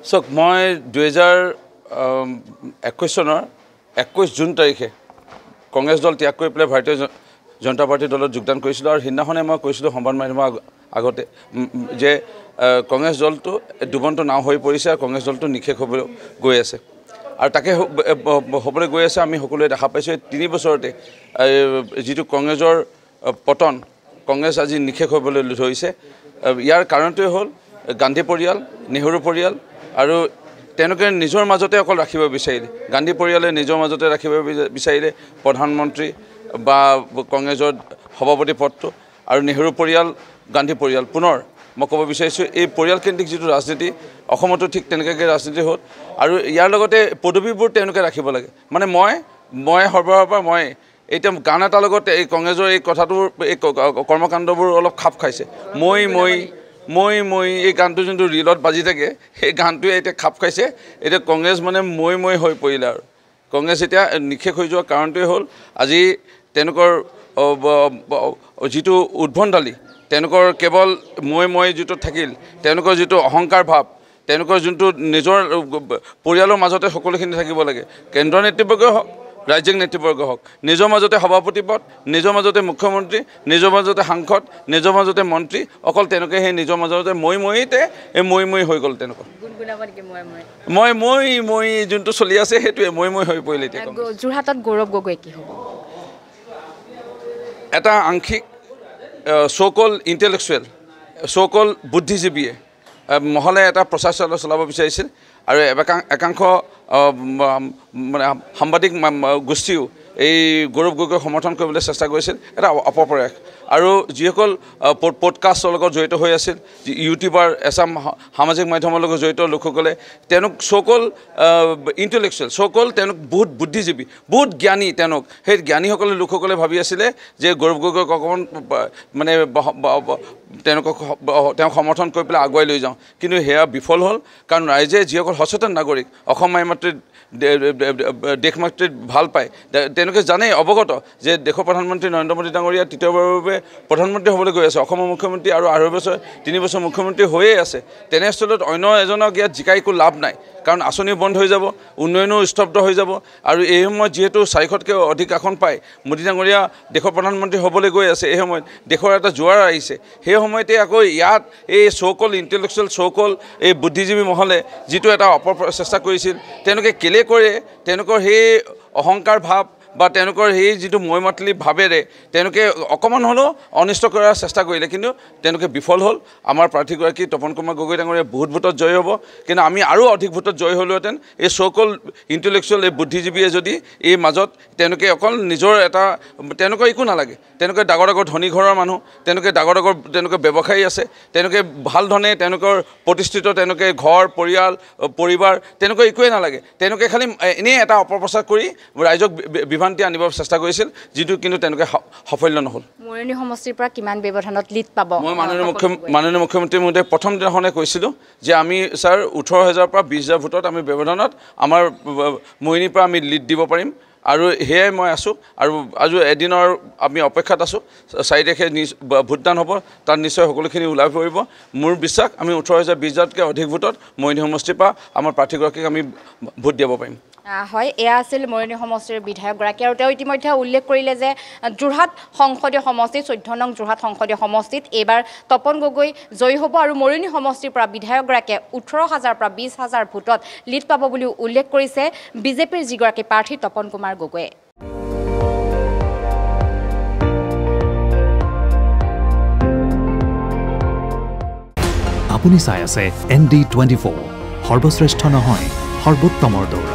চাওক মই 2021 চনৰ 21 জুন তাৰিখে কংগ্ৰেছ দল ত্যাগ কৰি পেলাই ভাৰতীয় জনতা পাৰ্টি দলত যোগদান কৰিছিলোঁ আৰু সিদিনাখনে মই কৈছিলোঁ সংবাদ মাধ্যমৰ আগতে যে কংগ্ৰেছ দলটো ডুবন্ত নাও হৈ পৰিছে আৰু কংগ্ৰেছ দলটো নিশেষ হ'বলৈ গৈ আছে আৰু তাকে হ'বলৈ গৈ আছে। আমি সকলোৱে দেখা পাইছোঁ 3 বছৰতে যিটো কংগ্ৰেছৰ পতন কংগ্ৰেছ আজি নিশেষ হ'বলৈ ধৰিছে। ইয়াৰ কাৰণটোৱে হ'ল গান্ধী পৰিয়াল, নেহৰু পৰিয়াল আৰু তেওঁলোকে নিজৰ মাজতে অকল ৰাখিব বিচাৰিলে। গান্ধী পৰিয়ালে নিজৰ মাজতে ৰাখিব বিচাৰিলে প্ৰধানমন্ত্ৰী বা কংগ্ৰেছৰ সভাপতি পদটো আৰু নেহৰু পৰিয়াল, গান্ধী পৰিয়াল। পুনৰ মই ক'ব বিচাৰিছোঁ এই পৰিয়ালকেন্দ্ৰিক যিটো ৰাজনীতি অসমতো ঠিক তেনেকৈ ৰাজনীতি হ'ল আৰু ইয়াৰ লগতে পদবীবোৰ তেওঁলোকে ৰাখিব লাগে। মানে মই সৰ্বসাধাৰণৰ পৰা মই এতিয়া গান এটাৰ লগত এই কংগ্ৰেছৰ এই কথাটোৰ এই কৰ্মকাণ্ডবোৰ অলপ খাপ খাইছে। মই এই গানটো যোনটো ৰিলত বাজি থাকে সেই গানটোৱে এতিয়া খাপ খাইছে। এতিয়া কংগ্ৰেছ মানে মই হৈ পৰিলে আৰু কংগ্ৰেছ এতিয়া নিশেষ হৈ যোৱাৰ কাৰণটোৱে হ'ল আজি তেওঁলোকৰ যিটো উদ্ভণ্ডালি তেওঁলোকৰ কেৱল মই যিটো থাকিল, তেওঁলোকৰ যিটো অহংকাৰ ভাৱ, তেওঁলোকৰ যোনটো নিজৰ পৰিয়ালৰ মাজতে সকলোখিনি থাকিব লাগে, কেন্দ্ৰীয় নেতৃবৰ্গই হওক ৰাজ্যিক নেতৃবৰ্গ হওক, নিজৰ মাজতে সভাপতি পদ, নিজৰ মাজতে মুখ্যমন্ত্ৰী, নিজৰ মাজতে সাংসদ, নিজৰ মাজতে মন্ত্ৰী, অকল তেনেকৈ সেই নিজৰ মাজতে মইতে এই মই হৈ গ'ল। তেনেকুৱা মই যোনটো চলি আছে সেইটোৱে মই হৈ পৰিলে। এতিয়া যোৰহাটত গৌৰৱ গগৈ কি হ'ব? এটা আংশিক চ' কল ইণ্টেলেকচুৱেল, চ' কল বুদ্ধিজীৱীয়ে মহলে এটা প্ৰচাৰ চলাব বিচাৰিছিল আৰু একাংশ মানে সাংবাদিক গোষ্ঠীও এই গৌৰৱ গগৈক সমৰ্থন কৰিবলৈ চেষ্টা কৰিছিল। এটা অপপ্ৰয়াস আৰু যিসকল পডকাষ্টৰ লগত জড়িত হৈ আছিল, ইউটিউবাৰ, এছাম সামাজিক মাধ্যমৰ লগত জড়িত লোকসকলে তেওঁলোক চ' কল ইণ্টেলেকচুৱেল, চ' কল তেওঁলোক বহুত বুদ্ধিজীৱী, বহুত জ্ঞানী। তেওঁলোক সেই জ্ঞানীসকলে লোকসকলে ভাবি আছিলে যে গৌৰৱ গগৈক অকণমান মানে তেওঁক সমৰ্থন কৰি পেলাই আগুৱাই লৈ যাওঁ, কিন্তু সেয়া বিফল হ'ল। কাৰণ ৰাইজে যিসকল সচেতন নাগৰিক অসম মাতৃ দেশ মাতৃক ভাল পায়, তেওঁলোকে জানেই অৱগত যে দেশৰ প্ৰধানমন্ত্ৰী নৰেন্দ্ৰ মোদী ডাঙৰীয়া তৃতীয়বাৰৰ বাবে প্ৰধানমন্ত্ৰী হ'বলৈ গৈ আছে। অসমৰ মুখ্যমন্ত্ৰী আৰু 3 বছৰ মুখ্যমন্ত্ৰী হৈয়ে আছে। তেনেস্থলত অন্য এজনক ইয়াত জিকাই একো লাভ নাই, কাৰণ আঁচনিও বন্ধ হৈ যাব, উন্নয়নো স্তব্ধ হৈ যাব আৰু এই সময়ত যিহেতু 400তকৈ অধিক আসন পায় মোদী ডাঙৰীয়া দেশৰ প্ৰধানমন্ত্ৰী হ'বলৈ গৈ আছে, এই সময়ত দেশৰ এটা জোৱাৰ আহিছে। সেই সময়তে আকৌ ইয়াত এই চ' কল ইণ্টেলেকচুৱেল, চ' কল এই বুদ্ধিজীৱী মহলে যিটো এটা অপচেষ্টা কৰিছিল, তেওঁলোকে কেলে কৰে, তেওঁলোকৰ সেই অহংকাৰ ভাৱ বা তেওঁলোকৰ সেই যিটো মৈমাতলি ভাৱেৰে তেওঁলোকে অকণমান হ'লেও অনিষ্ট কৰাৰ চেষ্টা কৰিলে, কিন্তু তেওঁলোকে বিফল হ'ল। আমাৰ প্ৰাৰ্থীগৰাকী তপন কুমাৰ গগৈ ডাঙৰীয়া বহুত ভোটত জয় হ'ব, কিন্তু আমি আৰু অধিক ভোটত জয় হ'লোহেঁতেন। এই চ' কল ইণ্টেলেকচুৱেল এই বুদ্ধিজীৱীয়ে যদি এই মাজত তেওঁলোকে অকল নিজৰ এটা তেওঁলোকৰ একো নালাগে, তেওঁলোকে ডাঙৰ ধনী ঘৰৰ মানুহ, তেওঁলোকে তেওঁলোকে ব্যৱসায়ী আছে, তেওঁলোকে ভাল ধৰণে তেওঁলোকৰ প্ৰতিষ্ঠিত, তেওঁলোকে ঘৰ পৰিবাৰ তেওঁলোকৰ একোৱেই নালাগে। তেওঁলোকে খালি এনেই এটা অপপ্ৰচাৰ কৰি ৰাইজক বিভ্ৰান্তি আনিবৰ চেষ্টা কৰিছিল, যিটো কিন্তু তেওঁলোকে সাফল্য নহ'ল। মৰিয়নি সমষ্টিৰ পৰা কিমান ব্যৱধানত লিড পাব? মই মাননীয় মুখ্যমন্ত্ৰী মহোদয়ে প্ৰথম দিনাখনে কৈছিলোঁ যে আমি ছাৰ 18,000 পৰা 20,000 ভোটত আমি ব্যৱধানত আমাৰ মৰিয়নিৰ পৰা আমি লিড দিব পাৰিম আৰু সেয়াই মই আছোঁ। আৰু আজি এদিনৰ আমি অপেক্ষাত আছোঁ। 4 তাৰিখে ভোটদান হ'ব, তাত নিশ্চয় সকলোখিনি ওলাই পৰিব। মোৰ বিশ্বাস আমি 18,000-20,000তকৈ অধিক ভোটত মৰিয়নি সমষ্টিৰ পৰা আমাৰ প্ৰাৰ্থীগৰাকীক আমি ভোট দিব পাৰিম। হয়, এয়া আছিল মৰিয়নি সমষ্টিৰ বিধায়কগৰাকী আৰু তেওঁ ইতিমধ্যে উল্লেখ কৰিলে যে যোৰহাট সংসদীয় সমষ্টিত 14 নং যোৰহাট সংসদীয় সমষ্টিত এইবাৰ তপন গগৈ জয়ী হ'ব আৰু মৰিয়নি সমষ্টিৰ পৰা বিধায়কগৰাকীয়ে 18,000 পৰা 20,000 ভোটত লিড পাব বুলিও উল্লেখ কৰিছে বিজেপিৰ যিগৰাকী প্ৰাৰ্থী তপন কুমাৰ গগৈয়ে। আপুনি চাই আছে ND24, সৰ্বশ্ৰেষ্ঠ নহয় সৰ্বোত্তমৰ দৌৰ।